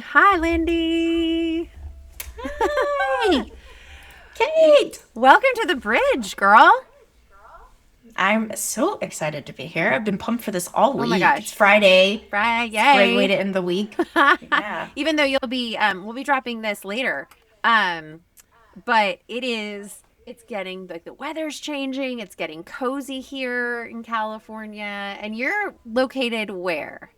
Hi, Lindy. Hi, Kate. Welcome to the bridge, girl. I'm so excited to be here. I've been pumped for this all Oh my week. It's gosh. Friday. Right, It's a great way yay. to end the week. Yeah. Even though we'll be dropping this later. Um, but it's getting like the weather's changing. It's getting cozy here in California. And you're located where?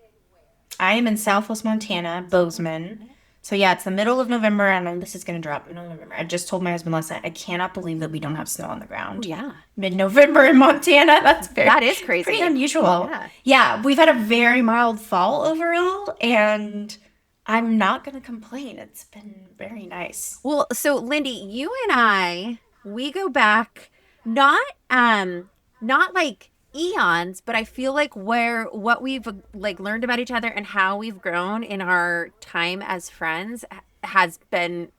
I am in Southwest Montana, Bozeman. So yeah, it's the middle of November, and this is going to drop middle of November. I just told my husband last night, I cannot believe that we don't have snow on the Oh ground. yeah. Mid-November in Montana. That's That is pretty crazy. unusual. Yeah. Yeah, we've had a very mild fall overall, and I'm not going to complain. It's been very nice. Well, so Lindy, you and I, we go back not not like eons, but I feel like where what we've like learned about each other and how we've grown in our time as friends has been,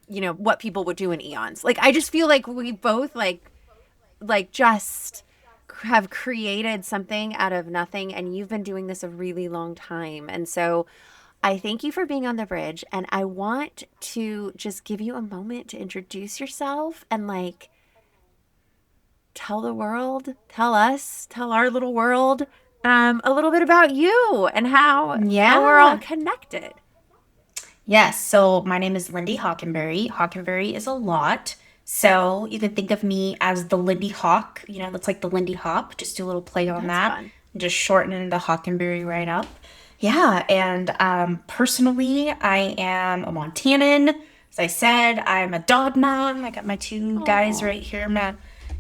what people would do in eons. Like I just feel like we both just have created something out of nothing, and you've been doing this a really long time. And so I thank you for being on the bridge, and I want to just give you a moment to introduce yourself and tell the world, tell us, tell our little world a little bit about you and how we're all Yeah. connected. Yes, so my name is Lindy Hockenbary. Hockenberry is a lot. So you can think of me as the Lindy Hawk, that's like the Lindy Hop. Just do a little play on That's that. fun. Just shortening the Hockenberry right up. Yeah, and personally, I am a Montanan. As I said, I'm a dog mom. I got my two guys Oh, right here.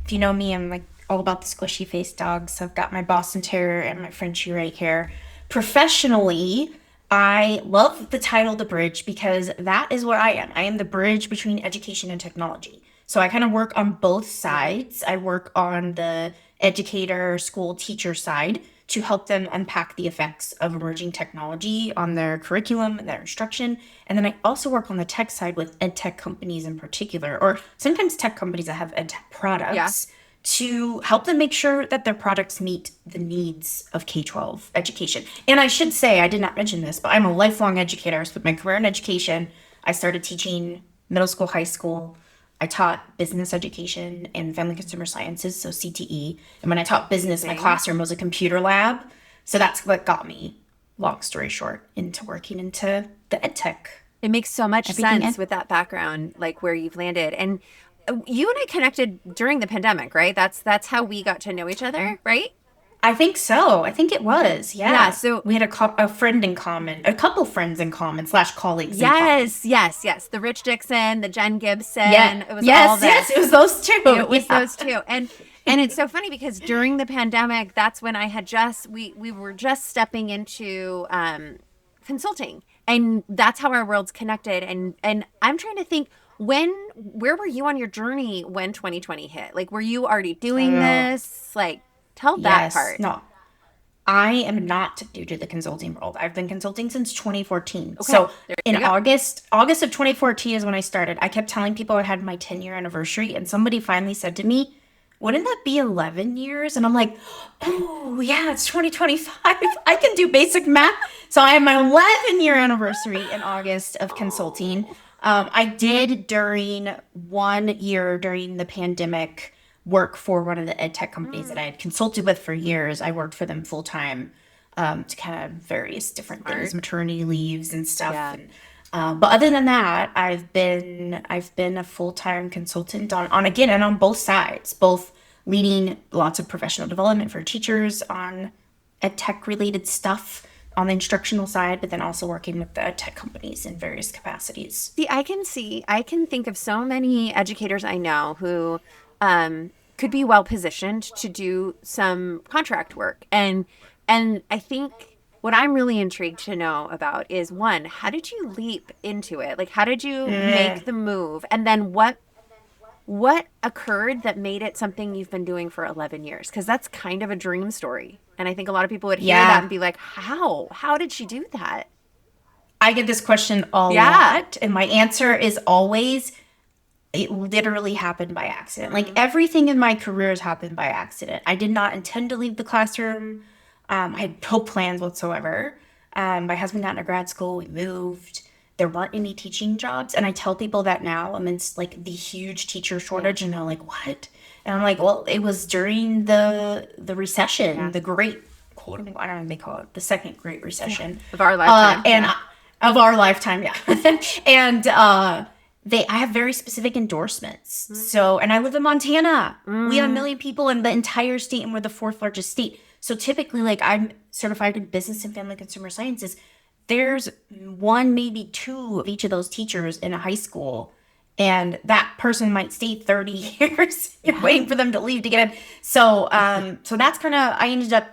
If you know me, I'm like all about the squishy face dogs. So I've got my Boston Terrier and my Frenchie right here. Professionally, I love the title The Bridge because that is what I am. I am the bridge between education and technology. So I kind of work on both love it. sides. I work on the educator, school teacher side to help them unpack the effects of emerging technology on their curriculum and their instruction. And then I also work on the tech side with ed tech companies in particular, or sometimes tech companies that have ed tech Yeah. products to help them make sure that their products meet the needs of K 12 education. And I should say, I did not mention this, but I'm a lifelong educator. I spent my career in education. I started teaching middle school, high school. I taught business education and family consumer sciences, so CTE. And when I taught business, my Amazing. classroom was a computer lab. So that's what got me, long story short, into working into the ed tech, It makes so much everything sense ed. with that background, like where you've landed. And you and I connected during the pandemic, right? That's how we got to know each other, right? I think so. I think it was. Yeah. Yeah. So We had a friend in common, a couple friends in common, slash colleagues in common. yes, yes, yes. The Rich Dixon, the Jen Yeah. Gibson. It was all Yes, yes, it this. was those two. It was Yeah. those two. And it's so funny because during the pandemic, that's when I had just we were just stepping into consulting. And that's how our worlds connected. And I'm trying to think where were you on your journey when 2020 hit? Like were you already doing Oh, this? Like tell that yes. part. No. I am not due to the consulting world. I've been consulting since 2014. Okay, So there in you go. August of 2014 is when I started. I kept telling people I had my 10-year anniversary, and somebody finally said to me, "Wouldn't that be 11 years?" And I'm like, "Oh, yeah, it's 2025. I can do basic math." So I have my 11-year anniversary in August of consulting. Oh, I did during 1 year during the pandemic work for one of the ed tech companies that I mm, had consulted with for years. I worked for them full time to kind of various different things, smart. maternity leaves and stuff. Yeah. And but other than that, I've been a full time consultant on again and on both sides, both leading lots of professional development for teachers on ed tech related stuff on the instructional side, but then also working with the ed tech companies in various capacities. See, I can think of so many educators I know who could be well positioned to do some contract work. And I think what I'm really intrigued to know about is one, how did you leap into it? Like how did you make the move? And then what occurred that made it something you've been doing for 11 years? Because that's kind of a dream story. And I think a lot of people would hear that Yeah, and be like, how? How did she do that? I get this question a Yeah. lot, and my answer is always it literally happened by accident. Like Mm, everything in my career has happened by accident. I did not intend to leave the classroom. I had no plans whatsoever. My husband got into grad school. We moved. There weren't any teaching jobs. And I tell people that now amidst like the huge teacher shortage, and they're like, what? And I'm like, well, it was during the recession, the great, quote unquote, I don't know what they call it, the second great recession. Of our lifetime. And of our lifetime, yeah. And I have very specific endorsements. So, and I live in Montana. We have 1 million people in the entire state, and we're the fourth largest state. So typically, like, I'm certified in business and family consumer sciences. There's one, maybe two of each of those teachers in a high school, and that person might stay 30 years waiting for them to leave to get in. So, so that's kind of, I ended up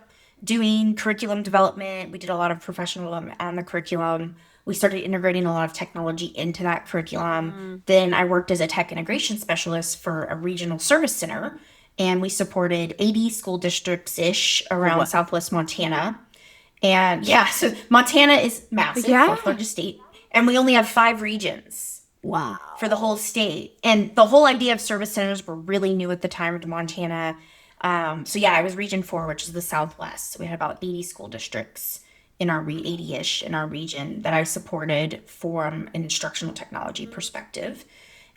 doing curriculum development. We did a lot of professional development on the curriculum. We started integrating a lot of technology into that curriculum. Then I worked as a tech integration specialist for a regional service center, and we supported 80 school districts-ish around Southwest Montana. And yeah, so Montana is massive, fourth largest state, and we only have 5 regions. Wow. For the whole state. And the whole idea of service centers were really new at the time to Montana. So yeah, I was Region 4, which is the Southwest. So we had about 80 school districts in our 80-ish in our region that I supported from an instructional technology perspective.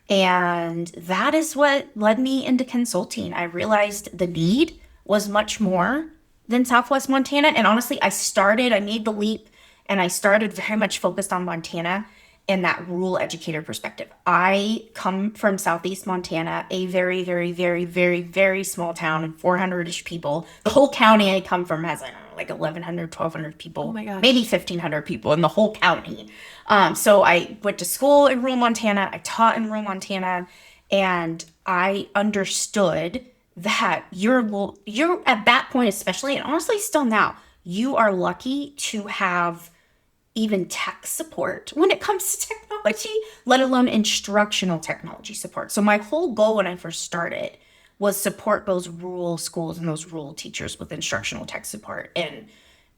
And that is what led me into consulting. I realized the need was much more than Southwest Montana. And honestly, I made the leap, and I started very much focused on Montana and that rural educator perspective. I come from Southeast Montana, a very, very, very, very, very small town of 400-ish people. The whole county I come from has, I don't know, like 1,100, 1,200 people. Oh my gosh. Maybe 1,500 people in the whole county. So I went to school in rural Montana. I taught in rural Montana. And I understood that you're at that point especially, and honestly still now, you are lucky to have even tech support when it comes to technology, let alone instructional technology support. So my whole goal when I first started was support those rural schools and those rural teachers with instructional tech support. And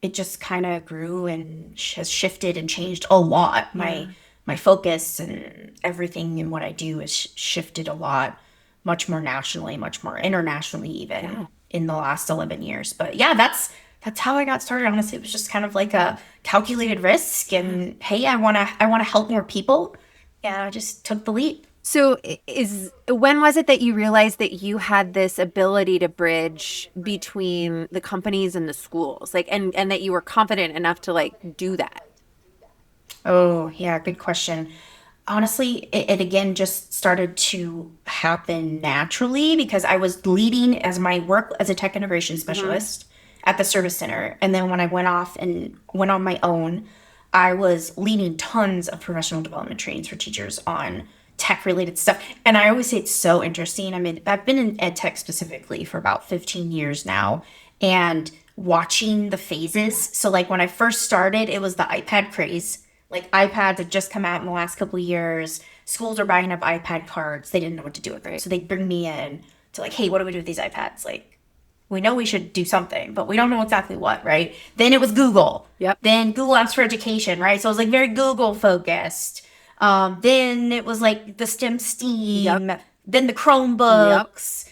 it just kind of grew and has shifted and changed a lot. My focus and everything in what I do has shifted a lot, much more nationally, much more internationally even in the last 11 years. But yeah, that's how I got started. Honestly, it was just kind of like a calculated risk, and hey, I want to help more people. Yeah, I just took the leap. So when was it that you realized that you had this ability to bridge between the companies and the schools, like, and that you were confident enough to like do that? Oh, yeah, good question. Honestly, it again just started to happen naturally because I was leading as my work as a tech integration specialist at the service center. And then when I went off and went on my own, I was leading tons of professional development trainings for teachers on tech related stuff. And I always say it's so interesting. I mean, I've been in ed tech specifically for about 15 years now, and watching the phases. So like when I first started, it was the iPad craze. Like iPads had just come out in the last couple of years. Schools are buying up iPad cards. They didn't know what to do with it. So they'd bring me in to like, hey, what do we do with these iPads? Like, we know we should do something, but we don't know exactly what, right? Then it was Google. Yep. Then Google Apps for Education, right? So it was like very Google focused. Then it was like the STEM. Then the Chromebooks.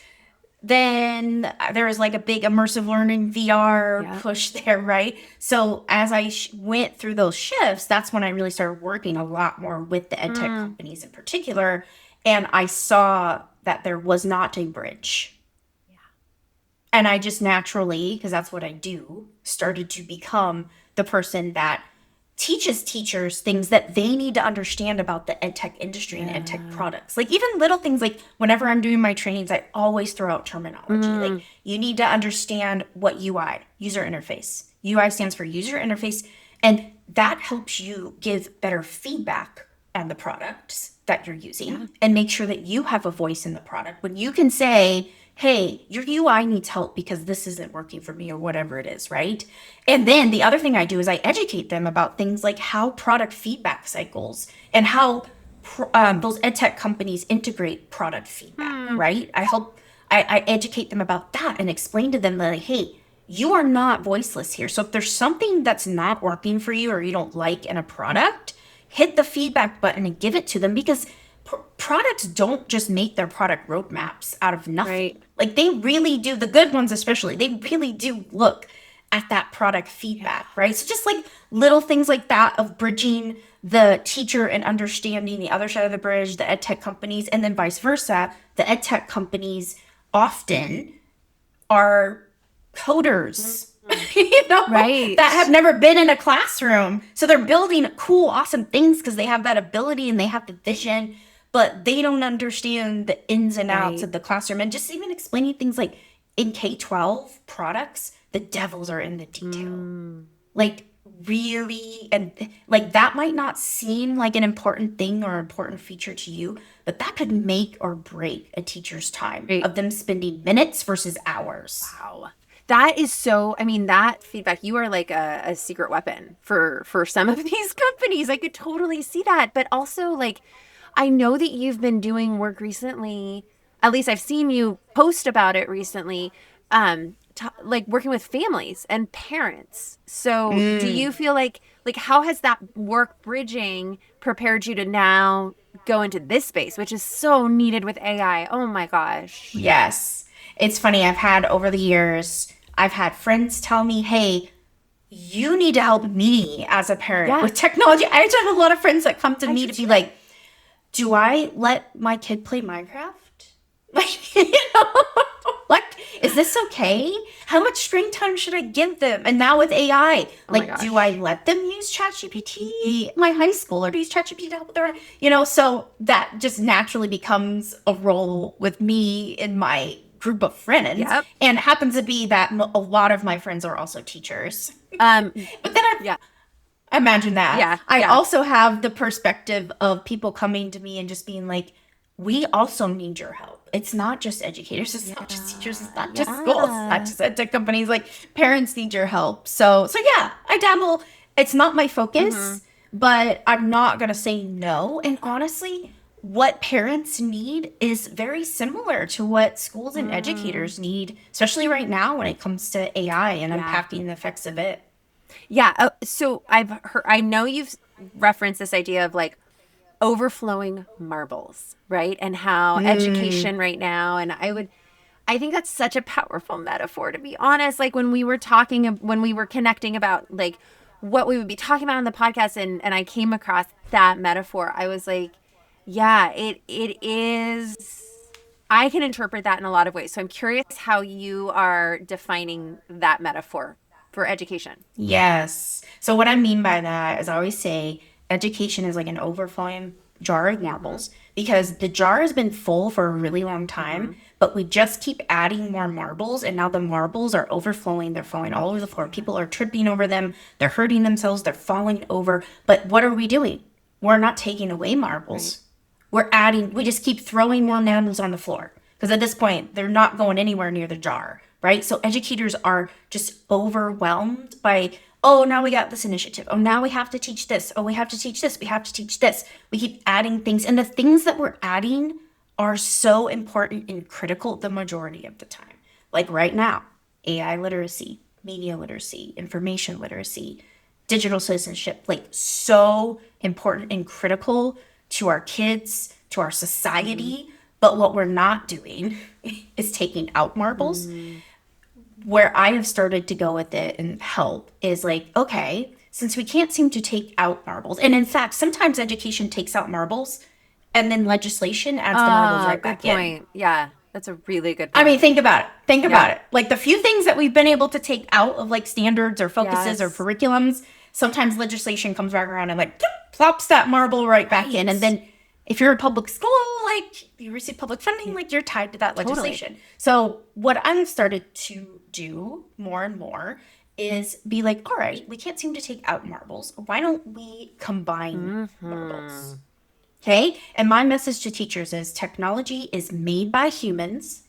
Then there was like a big immersive learning VR push there, right? So as I went through those shifts, that's when I really started working a lot more with the ed tech companies in particular. And I saw that there was not a bridge. And I just naturally, because that's what I do, started to become the person that teaches teachers things that they need to understand about the ed tech industry and ed tech products. Like even little things, like whenever I'm doing my trainings, I always throw out terminology. Like you need to understand what UI, user interface. UI stands for user interface. And that helps you give better feedback on the products that you're using and make sure that you have a voice in the product. When you can say, hey, your UI needs help because this isn't working for me or whatever it is, right? And then the other thing I do is I educate them about things like how product feedback cycles and how those ed tech companies integrate product feedback, right? I educate them about that and explain to them that, like, hey, you are not voiceless here. So if there's something that's not working for you or you don't like in a product, hit the feedback button and give it to them, because products don't just make their product roadmaps out of nothing. Right. Like they really do, the good ones especially, they really do look at that product feedback, right? So just like little things like that of bridging the teacher and understanding the other side of the bridge, the ed tech companies, and then vice versa. The ed tech companies often are coders, Right. that have never been in a classroom. So they're building cool, awesome things because they have that ability and they have the vision, but they don't understand the ins and outs Right. of the classroom. And just even explaining things like in K-12 products, the devils are in the detail. Like, really, and like that might not seem like an important thing or important feature to you, but that could make or break a teacher's time Right. of them spending minutes versus hours. Wow. That is so, I mean, that feedback, you are like a secret weapon for some of these companies. I could totally see that. But also like I know that you've been doing work recently. At least I've seen you post about it recently. Like working with families and parents. So, do you feel like how has that work bridging prepared you to now go into this space, which is so needed with AI? Oh my gosh. Yes. It's funny. Over the years, I've had friends tell me, hey, you need to help me as a parent Yeah. with technology. I actually have a lot of friends that come to I me do to be too. like, do I let my kid play Minecraft? Like, like, is this okay? How much screen time should I give them? And now with AI, Oh my like, do I gosh. let them use ChatGPT in my high school or do use ChatGPT to help with their, so that just naturally becomes a role with me in my group of friends. Yep. And it happens to be that a lot of my friends are also teachers. Um, But then yeah. imagine that. Yeah. I Yeah. also have the perspective of people coming to me and just being like, we also need your help. It's not just educators, it's not just teachers, it's not just schools, it's not Yeah. just ed tech companies. Like parents need your help. So yeah, I dabble. It's not my Mm-hmm. focus, but I'm not gonna say no. And honestly, what parents need is very similar to what schools and Mm, educators need, especially right now when it comes to AI and yeah. unpacking the effects of it. Yeah. So I've heard, I know you've referenced this idea of like overflowing marbles, right? And how Mm. education right now, and I think that's such a powerful metaphor, to be honest. Like when we were connecting about like what we would be talking about on the podcast, and I came across that metaphor, I was like, yeah, it is. I can interpret that in a lot of ways. So I'm curious how you are defining that metaphor for education. Yes. So what I mean by that is I always say education is like an overflowing jar of Mm-hmm. marbles because the jar has been full for a really long time, Mm-hmm. but we just keep adding more marbles and now the marbles are overflowing. They're falling all over the floor. People are tripping over them. They're hurting themselves. They're falling over. But what are we doing? We're not taking away Right. marbles. We just keep throwing more marbles on the floor because at this point they're not going anywhere near the jar, right? So educators are just overwhelmed by, oh, now we got this initiative. Oh, now we have to teach this. Oh, we have to teach this. We have to teach this. We keep adding things, and the things that we're adding are so important and critical the majority of the time. Like right now, AI literacy, media literacy, information literacy, digital citizenship, like so important and critical to our kids, to our Mm-hmm. society. But what we're not doing is taking out marbles. Mm-hmm. Where I have started to go with it and help is like, okay, since we can't seem to take out marbles, and in fact, sometimes education takes out marbles and then legislation adds the marbles right Good back in. point. Yeah, that's a really good I mean, point. think about it. Think Yeah. about it. Like the few things that we've been able to take out of like standards or focuses or Yes. curriculums, sometimes legislation comes back around and like plops that marble right back in. And Right. then if you're a public school, like you receive public funding, like you're tied to that Totally. legislation. So what I've started to do more and more is be like, all right, we can't seem to take out marbles. Why don't we combine Mm-hmm. marbles? Okay. And my message to teachers is technology is made by humans.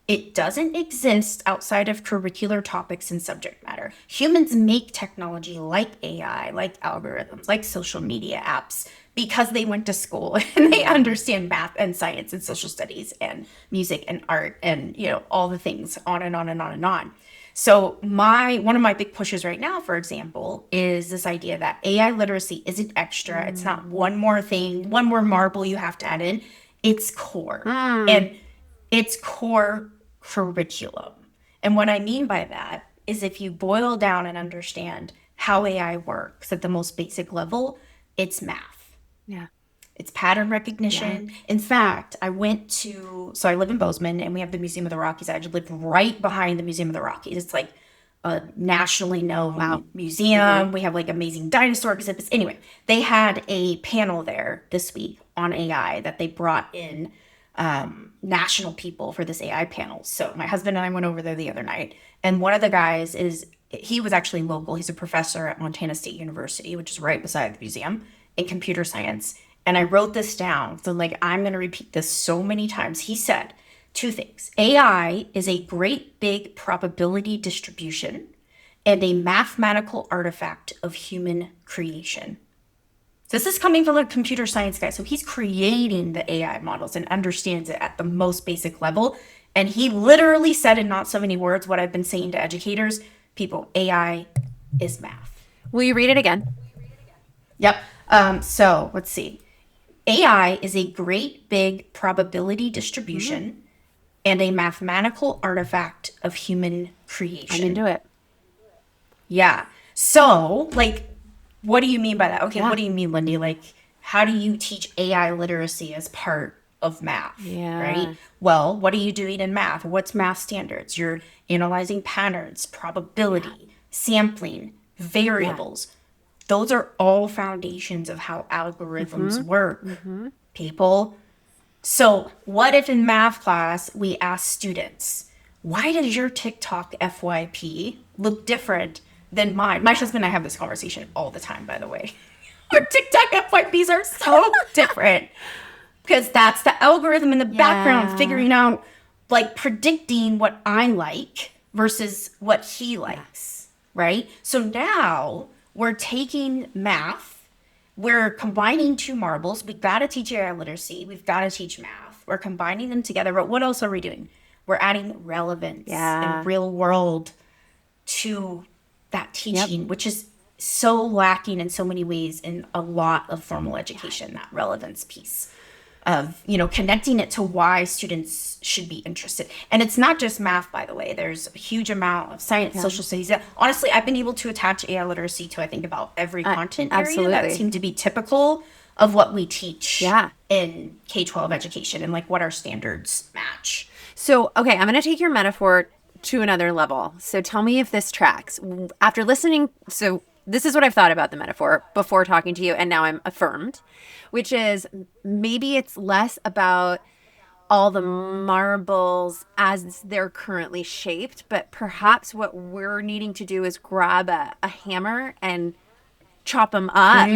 It doesn't exist outside of curricular topics and subject matter. Humans make technology like AI, like algorithms, like social media apps because they went to school and they Yeah. understand math and science and social studies and music and art and all the things on and on and on and on. So my one of my big pushes right now, for example, is this idea that AI literacy isn't extra. It's not one more thing, one more marble you have to add in. It's core. Mm. And it's core curriculum. And what I mean by that is if you boil down and understand how AI works at the most basic level, it's math. Yeah. It's pattern Yeah. recognition. In fact, so I live in Bozeman and we have the Museum of the Rockies. I actually live right behind the Museum of the Rockies. It's like a nationally Wow. known museum. We have like amazing dinosaur exhibits. Anyway, they had a panel there this week on AI that they brought in national people for this AI panel. So my husband and I went over there the other night, and one of the guys he was actually local. He's a professor at Montana State University, which is right beside the museum, in computer science. And I wrote this down. So like I'm going to repeat this so many times. He said two things. AI is a great big probability distribution and a mathematical artifact of human creation. This is coming from a computer science guy. So he's creating the AI models and understands it at the most basic level. And he literally said in not so many words what I've been saying to educators, people, AI is math. Will you read it again? Yep. So let's see. AI is a great big probability distribution and a mathematical artifact of human I'm creation. into it. Yeah. So, like, what do you mean by that? Okay, Yeah. what do you mean, Lindy? Like, how do you teach AI literacy as part of math? Yeah. Right? Well, what are you doing in math? What's math standards? You're analyzing patterns, probability, sampling, variables. Those are all foundations of how algorithms work, people. So, what if in math class we ask students, why does your TikTok FYP look different than mine? My husband and I have this conversation all the time, by the way. Our TikTok FYPs are so different because that's the algorithm in the background figuring out, like, predicting what I like versus what he likes, right? So now we're taking math, we're combining two marbles. We've got to teach AI literacy. We've got to teach math. We're combining them together. But what else are we doing? We're adding relevance Yeah. and real world to that teaching, which is so lacking in so many ways in a lot of formal education, that relevance piece of, connecting it to why students should be interested. And it's not just math, by the way. There's a huge amount of science, social studies. Honestly, I've been able to attach AI literacy to, I think, about every content area that absolutely. seem to be typical of what we teach Yeah. in K-12 education and like what our standards match. So, okay, I'm going to take your metaphor to another level. So tell me if this tracks. After listening, so this is what I've thought about the metaphor before talking to you, and now I'm affirmed, which is maybe it's less about all the marbles as they're currently shaped, but perhaps what we're needing to do is grab a hammer and chop them up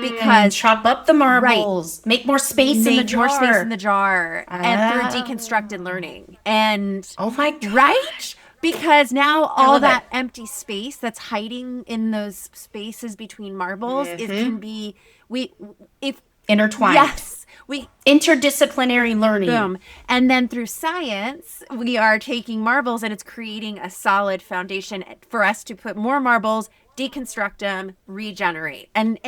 because Chop up the marbles, make more space in the make jar. more space in the jar and through deconstructed learning. And Oh my God. right? Because now all love that it. empty space that's hiding in those spaces between marbles it can be if Intertwined. yes, we Interdisciplinary learning. boom. And then through science, we are taking marbles and it's creating a solid foundation for us to put more marbles, deconstruct them, regenerate. And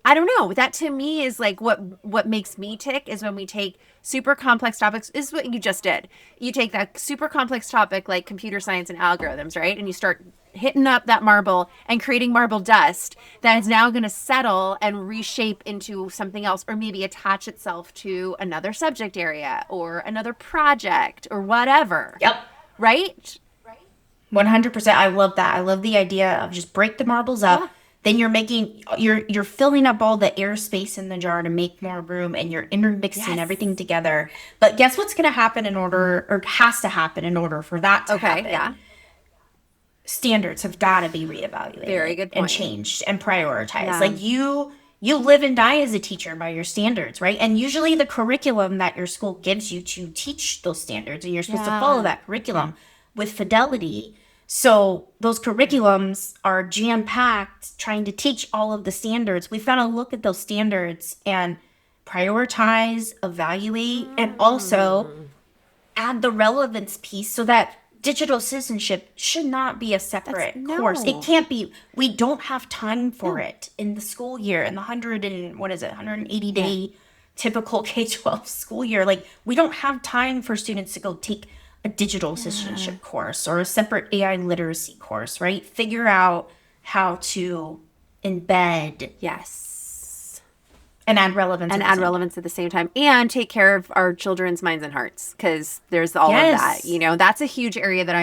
I don't know. That to me is like what makes me tick is when we take super complex topics. This is what you just did. You take that super complex topic like computer science and algorithms, right? And you start hitting up that marble and creating marble dust that is now going to settle and reshape into something else, or maybe attach itself to another subject area or another project or whatever. Yep. Right? 100%. I love that. I love the idea of just break the marbles up. Yeah. Then you're filling up all the airspace in the jar to make more room, and you're intermixing everything together. But guess what's going to happen has to happen in order for that to happen? Yeah. Standards have got to be reevaluated. Very good And point. changed and prioritized. Yeah. Like you live and die as a teacher by your standards, right? And usually the curriculum that your school gives you to teach those standards, and you're supposed to follow that curriculum with fidelity. So those curriculums are jam-packed trying to teach all of the standards. We've got to look at those standards and prioritize, evaluate, and also add the relevance piece so that digital citizenship should not be a separate course. It can't be. We don't have time for it in the school year, in the 180 day typical K-12 school year. Like, we don't have time for students to go take a digital citizenship course or a separate AI literacy course, right? Figure out how to embed Yes. and add relevance And at the add same time. relevance at the same time and take care of our children's minds and hearts because there's all of that. Yes. That's a huge area that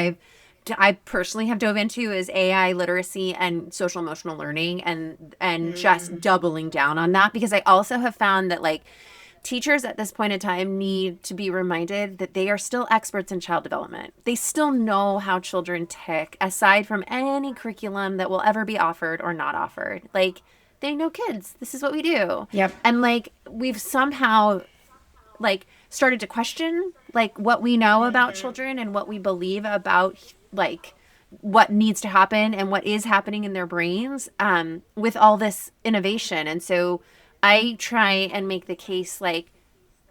I personally have dove into is AI literacy and social emotional learning and just doubling down on that because I also have found that like teachers at this point in time need to be reminded that they are still experts in child development. They still know how children tick aside from any curriculum that will ever be offered or not offered. Like they know kids. This is what we do. Yep. And like we've somehow like started to question like what we know about children and what we believe about like what needs to happen and what is happening in their brains with all this innovation. And so I try and make the case like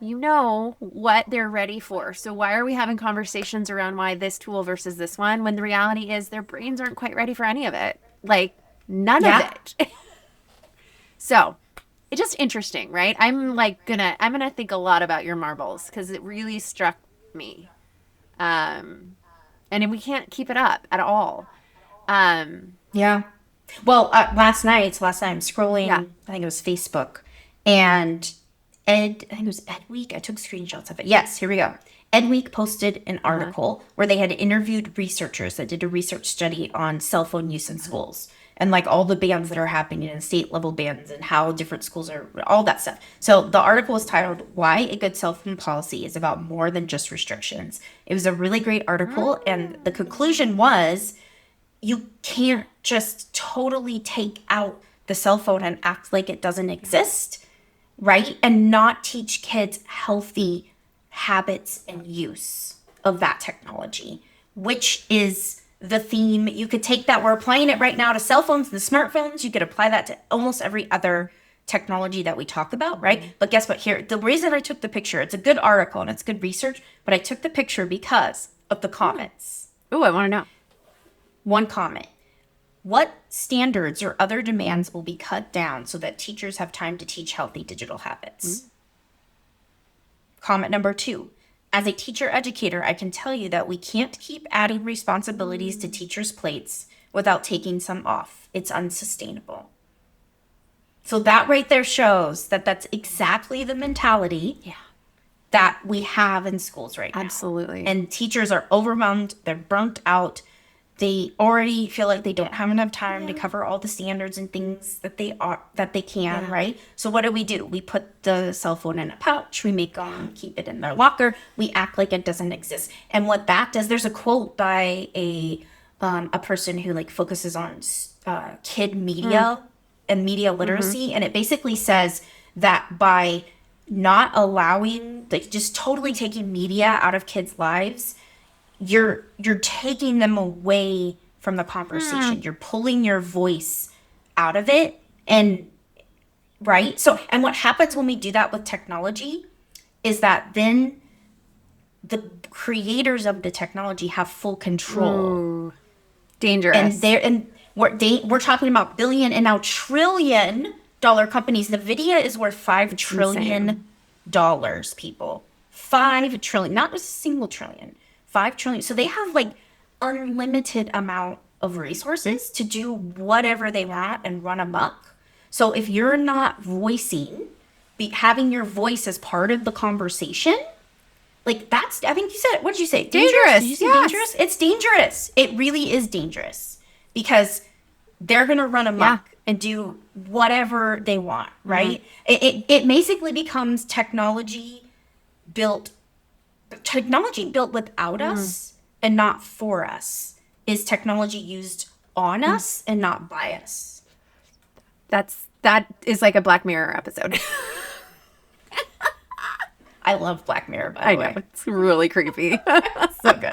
what they're ready for. So why are we having conversations around why this tool versus this one when the reality is their brains aren't quite ready for any of it? Like none of Yeah. it. So it's just interesting, right? I'm gonna think a lot about your marbles because it really struck me. And we can't keep it up at all. Um, Yeah. Well, last night I'm yeah. scrolling, I think it was Facebook, and I think it was Ed Week. I took screenshots of it. Yes, here we go. Ed Week posted an Uh-huh. article where they had interviewed researchers that did a research study on cell phone use in schools and like all the bans that are happening in state level bans and how different schools are, all that stuff. So the article was titled, Why a Good Cell Phone Policy is About More Than Just Restrictions. It was a really great article, and the conclusion was you can't just totally take out the cell phone and act like it doesn't exist, right? And not teach kids healthy habits and use of that technology, which is the theme. You could take that, we're applying it right now to cell phones and smartphones. You could apply that to almost every other technology that we talk about, right? But guess what? Here, the reason I took the picture, it's a good article and it's good research, but I took the picture because of the comments. Oh, I want to know. One comment. What standards or other demands will be cut down so that teachers have time to teach healthy digital habits? Comment number 2. As a teacher educator, I can tell you that we can't keep adding responsibilities to teachers' plates without taking some off. It's unsustainable. So that right there shows that that's exactly the mentality Yeah, that we have in schools right now. absolutely. And teachers are overwhelmed, they're burnt out. They already feel like they don't have enough time to cover all the standards and things that they can, right? So what do? We put the cell phone in a pouch, we make them keep it in their locker, we act like it doesn't exist. And what that does, there's a quote by a person who like focuses on kid media and media literacy, and it basically says that by not allowing, like just totally taking media out of kids' lives, you're taking them away from the conversation. You're pulling your voice out of it. And right? So, and what happens when we do that with technology is then the creators of the technology have full control. Ooh, dangerous. And we're talking about billion and now trillion dollar companies. Nvidia is worth $5 trillion dollars, people. 5 trillion, not a single trillion. 5 trillion. So they have like unlimited amount of resources to do whatever they want and run amok. So if you're not having your voice as part of the conversation, like that's, I think you said, what did you say? Dangerous. Did you say Yes. dangerous? It's dangerous. It really is dangerous because they're going to run amok and do whatever they want, right? It basically becomes technology built without us and not for us. Is technology used on us and not by us? That is like a Black Mirror episode. I love Black Mirror, by I the know way. it's really creepy. So good.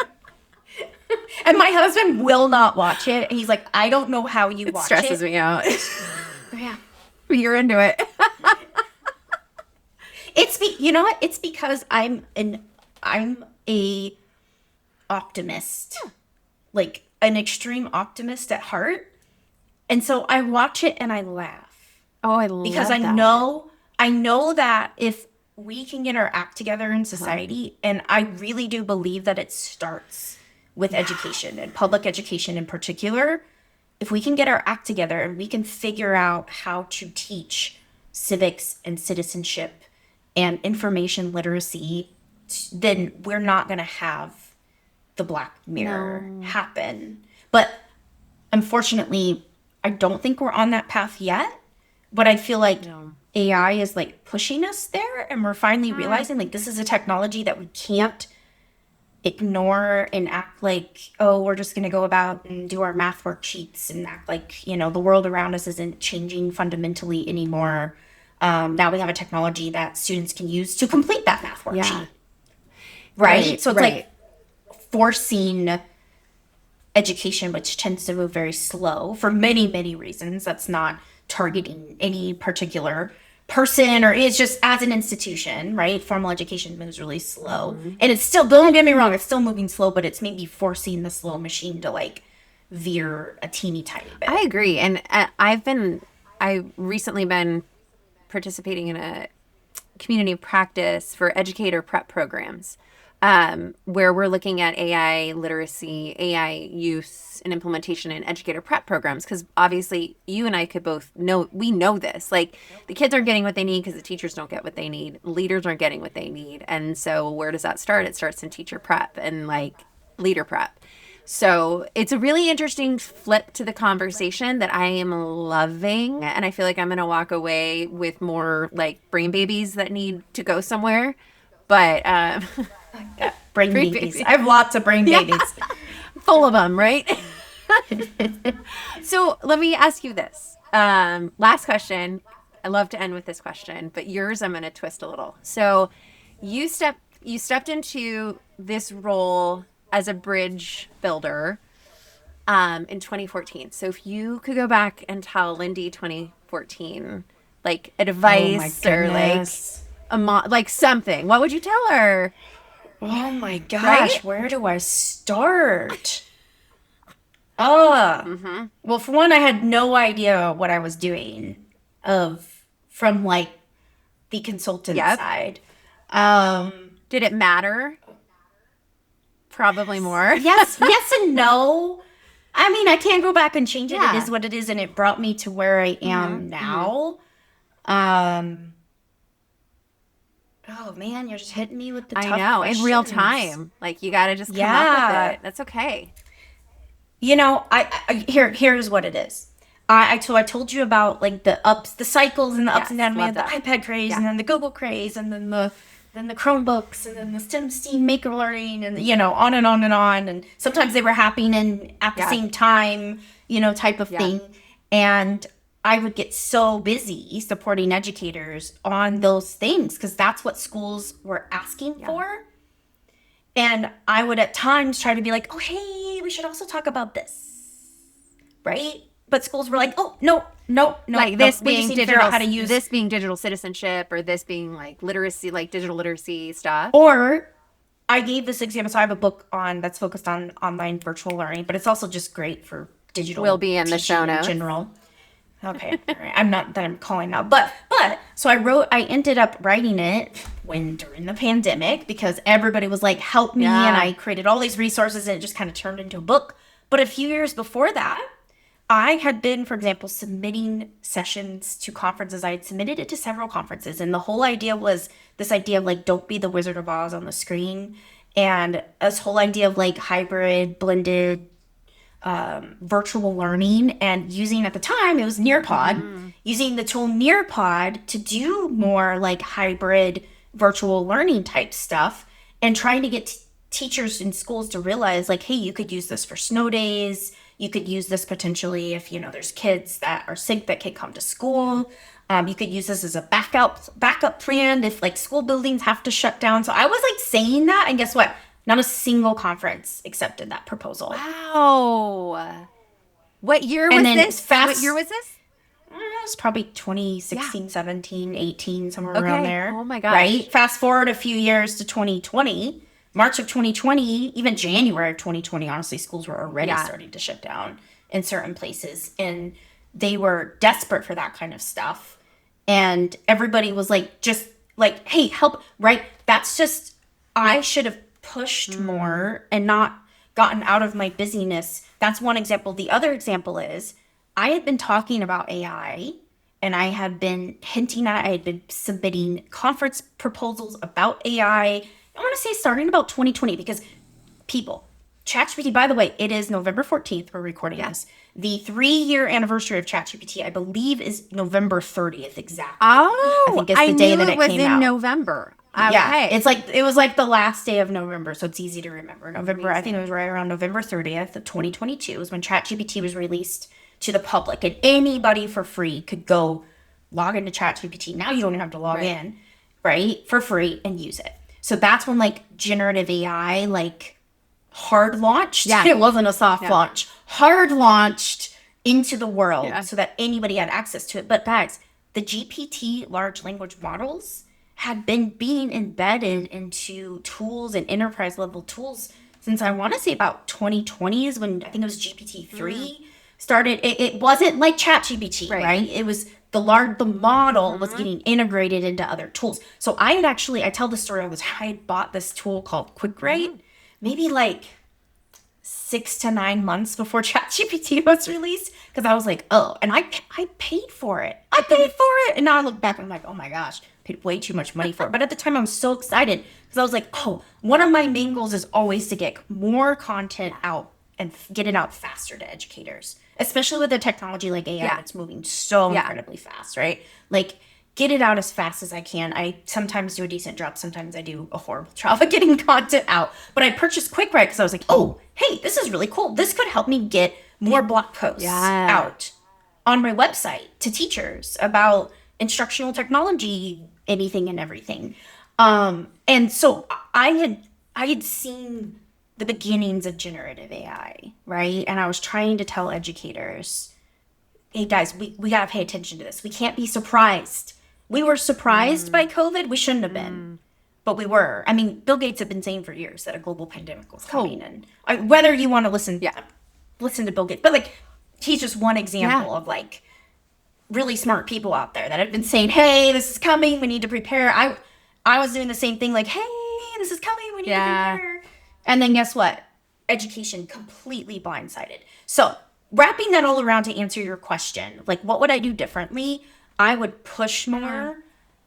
And my husband will not watch it. He's like, I don't know how you watch it. Stresses me out. Yeah. You're into it. You know what? It's because I'm a optimist. Like an extreme optimist at heart. And so I watch it and I laugh. Oh, I love Because that. I know that if we can get our act together in society, and I really do believe that it starts with education and public education in particular. If we can get our act together and we can figure out how to teach civics and citizenship and information literacy, then we're not going to have the Black Mirror happen. But unfortunately, I don't think we're on that path yet. But I feel like AI is like pushing us there, and we're finally realizing like this is a technology that we can't ignore and act like, oh, we're just going to go about and do our math worksheets and act like, you know, the world around us isn't changing fundamentally anymore. Now we have a technology that students can use to complete that math worksheet. Right? So it's like forcing education, which tends to move very slow for many, many reasons. That's not targeting any particular person, or it's just as an institution, right? Formal education moves really slow. And it's still, don't get me wrong, it's still moving slow, but it's maybe forcing the slow machine to like veer a teeny tiny bit. I agree. And I've recently been participating in a community of practice for educator prep programs, where we're looking at AI literacy, AI use and implementation in educator prep programs. Because obviously you and I could both know, we know this, like the kids aren't getting what they need because the teachers don't get what they need. Leaders aren't getting what they need. And so where does that start? It starts in teacher prep and like leader prep. So it's a really interesting flip to the conversation that I am loving. And I feel like I'm going to walk away with more like brain babies that need to go somewhere. But brain babies. I have lots of brain babies. Full of them, right? So let me ask you this. Last question. I love to end with this question, but yours I'm going to twist a little. So you stepped into this role as a bridge builder in 2014. So if you could go back and tell Lindy 2014, like advice or like something, what would you tell her? Oh my gosh, right? Where do I start? Well, for one, I had no idea what I was doing from like the consultant side. Did it matter? Probably more. Yes and no. I mean, I can't go back and change it. It is what it is, and it brought me to where I am now. Oh man, you're just hitting me with the tough questions. In real time. Like you got to just come up with it. That's okay. You know, here's what it is. I told you about like the cycles and the ups and downs. We had the iPad craze, and then the Google craze, and then the Chromebooks, and then the STEM Maker Learning, and you know, on and on and on. And sometimes they were happening at the same time, you know, type of thing. And I would get so busy supporting educators on those things because that's what schools were asking for. And I would at times try to be like, oh, hey, we should also talk about this, right? But schools were like, oh, no. Like this being digital, how to use this being digital citizenship, or this being like literacy, like digital literacy stuff. Or I gave this example. So I have a book that's focused on online virtual learning, but it's also just great for digital. Will be in the show notes. In general. Okay, all right. I'm not that I'm calling out, but so I ended up writing it during the pandemic because everybody was like, help me. And I created all these resources and it just kind of turned into a book. But a few years before that, I had been, for example, submitting sessions to conferences. I had submitted it to several conferences. And the whole idea was this idea of like, don't be the Wizard of Oz on the screen. And this whole idea of like hybrid, blended, virtual learning, and using, at the time it was Nearpod, using the tool Nearpod to do more like hybrid virtual learning type stuff, and trying to get teachers in schools to realize like, hey, you could use this for snow days. You could use this potentially if, you know, there's kids that are sick that can't come to school. You could use this as a backup plan if like school buildings have to shut down. So I was like saying that, and guess what? Not a single conference accepted that proposal. Wow. What year was this? What year was this? It was probably 2016, 17, 18, somewhere around there. Oh my gosh. Right? Fast forward a few years to 2020. March of 2020, even January of 2020, honestly, schools were already starting to shut down in certain places. And they were desperate for that kind of stuff. And everybody was like just like, hey, help, right? That's just, I should have pushed more and not gotten out of my busyness. That's one example. The other example is I had been talking about AI and I had been hinting at, I had been submitting conference proposals about AI. I want to say starting about 2020 because people, ChatGPT, by the way, it is November 14th. We're recording this. The 3-year anniversary of ChatGPT, I believe, is November 30th exactly. I Oh, think it's I the day knew that it it was came in out. November. Yeah, Okay. it's like it was like the last day of November, so it's easy to remember. November, I think it was right around November 30th of 2022 is when ChatGPT was released to the public, and anybody for free could go log into ChatGPT. Now you don't even have to log in, right, for free and use it. So that's when like generative AI like hard launched. Yeah. It wasn't a soft launch. Hard launched into the world so that anybody had access to it. But guys, the GPT large language models had been being embedded into tools and enterprise level tools since I want to say about 2020 is when I think it was GPT-3 started. It wasn't like ChatGPT, right? It was the model was getting integrated into other tools. So I tell the story, I had bought this tool called QuickWrite maybe like 6 to 9 months before ChatGPT was released because I was like, oh, and I paid for it. I paid for it. And now I look back and I'm like, oh my gosh, paid way too much money for it. But at the time I was so excited because I was like, oh, one of my main goals is always to get more content out and get it out faster to educators, especially with the technology like AI that's moving so incredibly fast, right? Like, get it out as fast as I can. I sometimes do a decent job. Sometimes I do a horrible job of getting content out. But I purchased QuickWrite because I was like, oh, hey, this is really cool. This could help me get more blog posts out on my website to teachers about instructional technology, anything and everything. And so I had seen the beginnings of generative AI, right? And I was trying to tell educators, hey guys, we gotta pay attention to this. We can't be surprised. We were surprised by COVID. We shouldn't have been, but we were. I mean, Bill Gates had been saying for years that a global pandemic was coming, and whether you want to listen to Bill Gates, but like he's just one example of like really smart people out there that have been saying, hey, this is coming. We need to prepare. I was doing the same thing, like, hey, this is coming. We need to prepare. And then guess what? Education completely blindsided. So wrapping that all around to answer your question, like what would I do differently? I would push more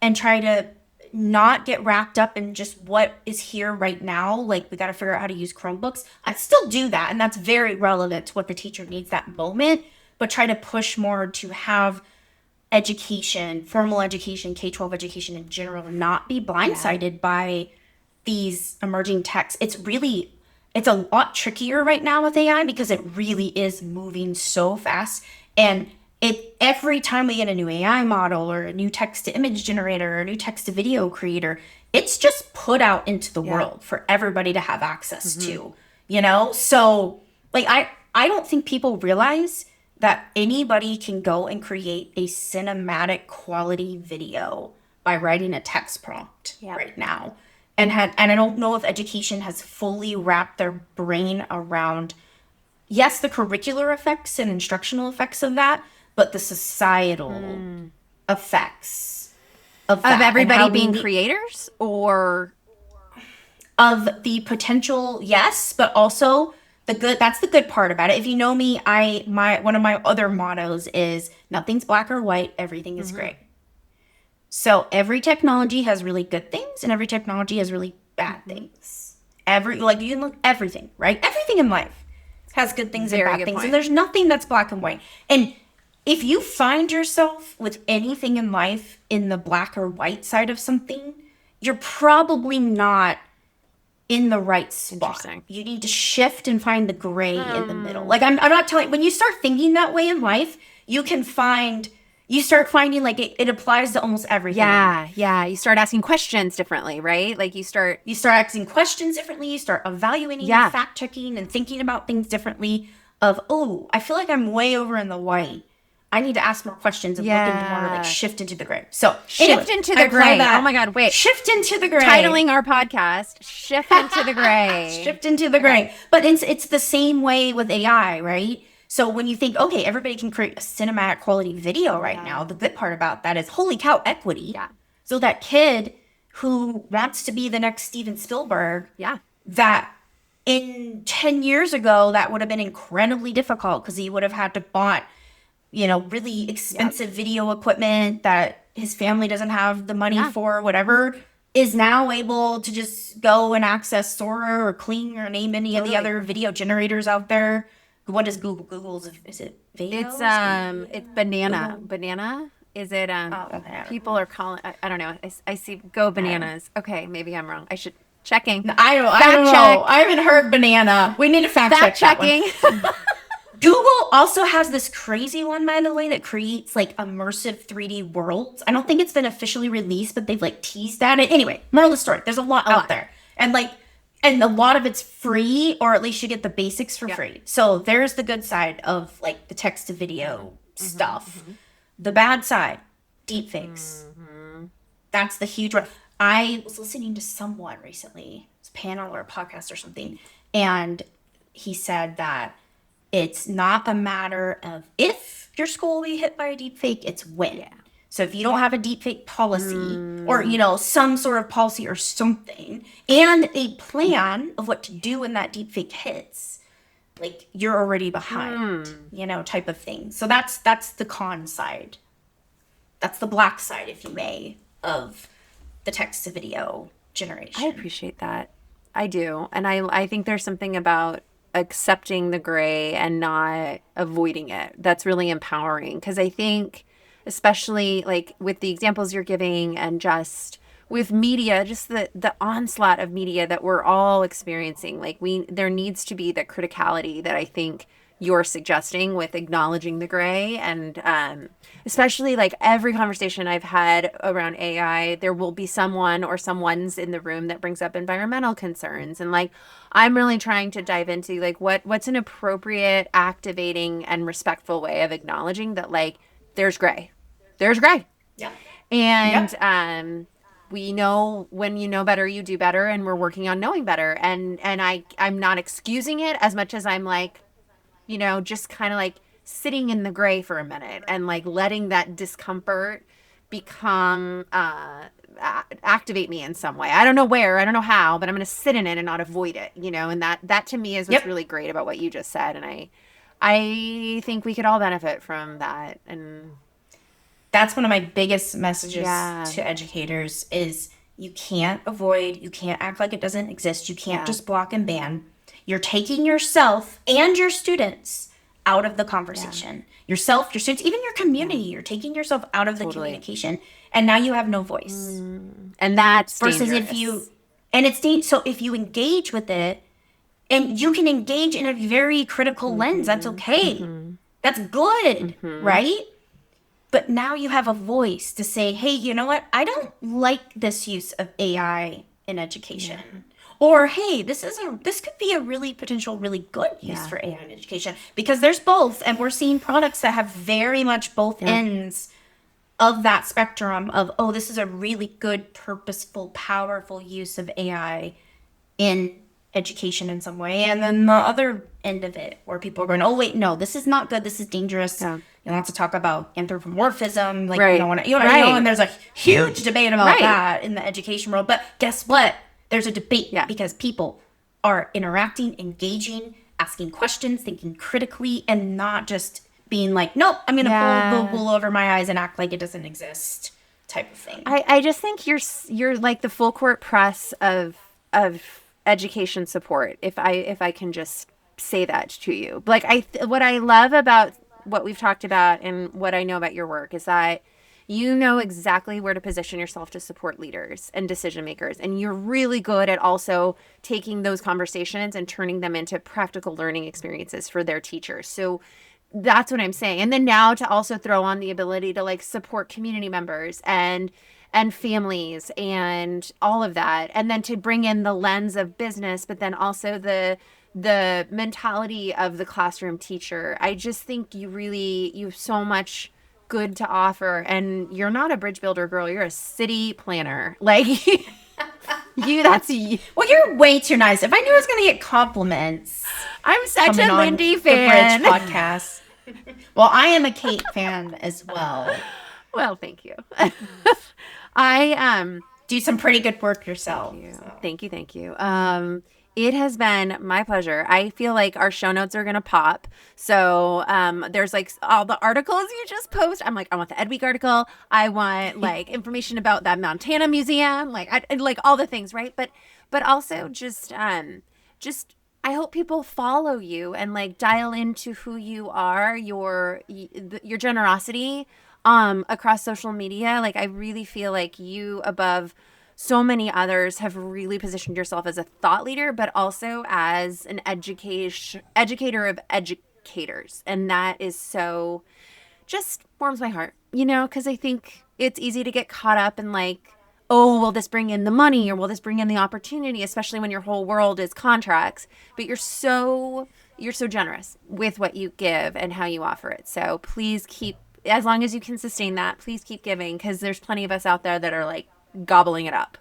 and try to not get wrapped up in just what is here right now. Like we got to figure out how to use Chromebooks. I still do that. And that's very relevant to what the teacher needs that moment, but try to push more to have education, formal education, K-12 education in general, not be blindsided by these emerging techs. It's a lot trickier right now with AI because it really is moving so fast. And every time we get a new AI model or a new text to image generator or a new text to video creator, it's just put out into the world for everybody to have access to, you know? So like, I don't think people realize that anybody can go and create a cinematic quality video by writing a text prompt right now. And I don't know if education has fully wrapped their brain around, yes, the curricular effects and instructional effects of that, but the societal effects of that. Of everybody being creators or of the potential, yes, but also that's the good part about it. If you know me, one of my other mottos is nothing's black or white, everything is gray. So every technology has really good things and every technology has really bad things. You can look everything, right? Everything in life has good things and bad things. And there's nothing that's black and white. And if you find yourself with anything in life in the black or white side of something, you're probably not in the right spot. You need to shift and find the gray in the middle. Like I'm not telling, when you start thinking that way in life, you start finding like it applies to almost everything. Yeah. You start asking questions differently, right? Like you start asking questions differently. You start evaluating, fact checking, and thinking about things differently. I feel like I'm way over in the white. I need to ask more questions and look into more like shift into the gray. So shift into the gray. Oh my God, wait. Shift into the gray. Titling our podcast, Shift into the Gray. Shift into the gray. But it's the same way with AI, right? So when you think, okay, everybody can create a cinematic quality video right now, the good part about that is, holy cow, equity. So that kid who wants to be the next Steven Spielberg, Yeah. that in 10 years ago, that would have been incredibly difficult because he would have had to bought, really expensive video equipment that his family doesn't have the money Yeah. for, whatever, is now able to just go and access Sora or Kling or name any of the other video generators out there. What is Google? Is it Vegas? It's banana. Google. Banana? Is it Oh, okay, I don't people know. are calling I don't know. I see go bananas. Okay, maybe I'm wrong. I should checking. I don't Fact check. know. I haven't heard banana. We need to fact Fact check that one. checking. Google also has this crazy one, by the way, that creates like immersive 3D worlds. I don't think it's been officially released, but they've like teased at it. Anyway, moral of the story, there's a lot out there. And a lot of it's free, or at least you get the basics for free. So there's the good side of like the text to video stuff. The bad side, deepfakes. That's the huge one. I was listening to someone recently, it's a panel or a podcast or something, and he said that it's not a matter of if your school will be hit by a deepfake, it's when. Yeah. So if you don't have a deepfake policy or, some sort of policy or something and a plan of what to do when that deepfake hits, like you're already behind, type of thing. So that's the con side. That's the black side, if you may, of the text to video generation. I appreciate that. I do. And I think there's something about accepting the gray and not avoiding it that's really empowering, because I think especially like with the examples you're giving and just with media, just the onslaught of media that we're all experiencing, like there needs to be the criticality that I think you're suggesting with acknowledging the gray. And especially like every conversation I've had around AI, there will be someone or someone's in the room that brings up environmental concerns. And like, I'm really trying to dive into like what's an appropriate, activating, and respectful way of acknowledging that like there's gray. There's gray. Yeah. And we know when you know better, you do better, and we're working on knowing better. And I'm not excusing it as much as I'm like, just kind of like sitting in the gray for a minute and like letting that discomfort become activate me in some way. I don't know where, I don't know how, but I'm going to sit in it and not avoid it, and that to me is what's really great about what you just said. And I think we could all benefit from that. And that's one of my biggest messages to educators is you can't avoid, you can't act like it doesn't exist. You can't just block and ban. You're taking yourself and your students out of the conversation. Yourself, your students, even your community. You're taking yourself out of the communication, and now you have no voice. And that's versus dangerous. So if you engage with it, and you can engage in a very critical lens, that's okay. That's good, right? But now you have a voice to say, hey, you know what? I don't like this use of AI in education. Yeah. Or, hey, this could be a really good use for AI in education. Because there's both, and we're seeing products that have very much both ends of that spectrum of, oh, this is a really good, purposeful, powerful use of AI in education in some way. And then the other end of it, where people are going, oh, wait, no, this is not good. This is dangerous. Yeah. You don't have to talk about anthropomorphism. Like, you don't want to, and there's a huge debate about that in the education world. But guess what? There's a debate because people are interacting, engaging, asking questions, thinking critically, and not just being like, nope, I'm going to pull the wool over my eyes and act like it doesn't exist type of thing. I just think you're like the full court press of education support, if I can just say that to you. Like what I love about what we've talked about and what I know about your work is that you know exactly where to position yourself to support leaders and decision makers. And you're really good at also taking those conversations and turning them into practical learning experiences for their teachers. So that's what I'm saying. And then now to also throw on the ability to like support community members and families and all of that. And then to bring in the lens of business, but then also the mentality of the classroom teacher. I just think you have so much good to offer, and you're not a bridge builder, girl. You're a city planner. Like well, you're way too nice. If I knew I was going to get compliments, I'm such a Lindy fan. The Bridge podcast. Well, I am a Cate fan as well. Well, thank you. do some pretty good work yourself. Thank you. So. Thank you. Thank you. It has been my pleasure. I feel like our show notes are gonna pop. So there's like all the articles you just post. I'm like, I want the Ed Week article. I want like information about that Montana museum. Like I like all the things, right? But also just I hope people follow you and like dial into who you are, your generosity across social media. Like I really feel like you above so many others have really positioned yourself as a thought leader, but also as an educator of educators. And that is so just warms my heart, because I think it's easy to get caught up in like, oh, will this bring in the money or will this bring in the opportunity, especially when your whole world is contracts. But you're so generous with what you give and how you offer it. So please keep, as long as you can sustain that, please keep giving, because there's plenty of us out there that are like gobbling it up.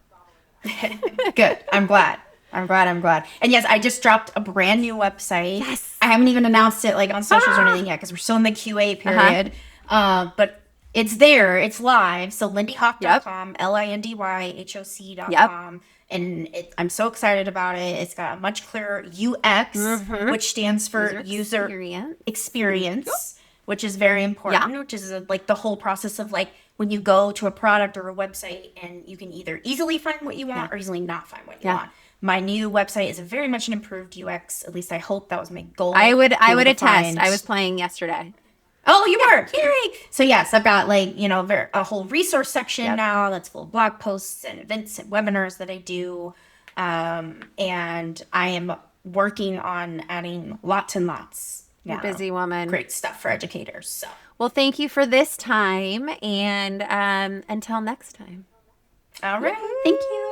Good. I'm glad. I'm glad. And yes, I just dropped a brand new website. Yes. I haven't even announced it like on socials or anything yet because we're still in the QA period. But it's there. It's live. So lindyhoc.com, lindyhoc.com. Yep. And I'm so excited about it. It's got a much clearer UX, which stands for user experience, which is very important, which is like the whole process of like when you go to a product or a website and you can either easily find what you want or easily not find what you want. My new website is very much an improved UX. At least I hope that was my goal. I would attest. I was playing yesterday. Oh, you were. Yay! So yes, I've got like, a whole resource section now that's full of blog posts and events and webinars that I do. And I am working on adding lots and lots. You're a busy woman. Great stuff for educators. So. Well, thank you for this time, and until next time. All right. Thank you.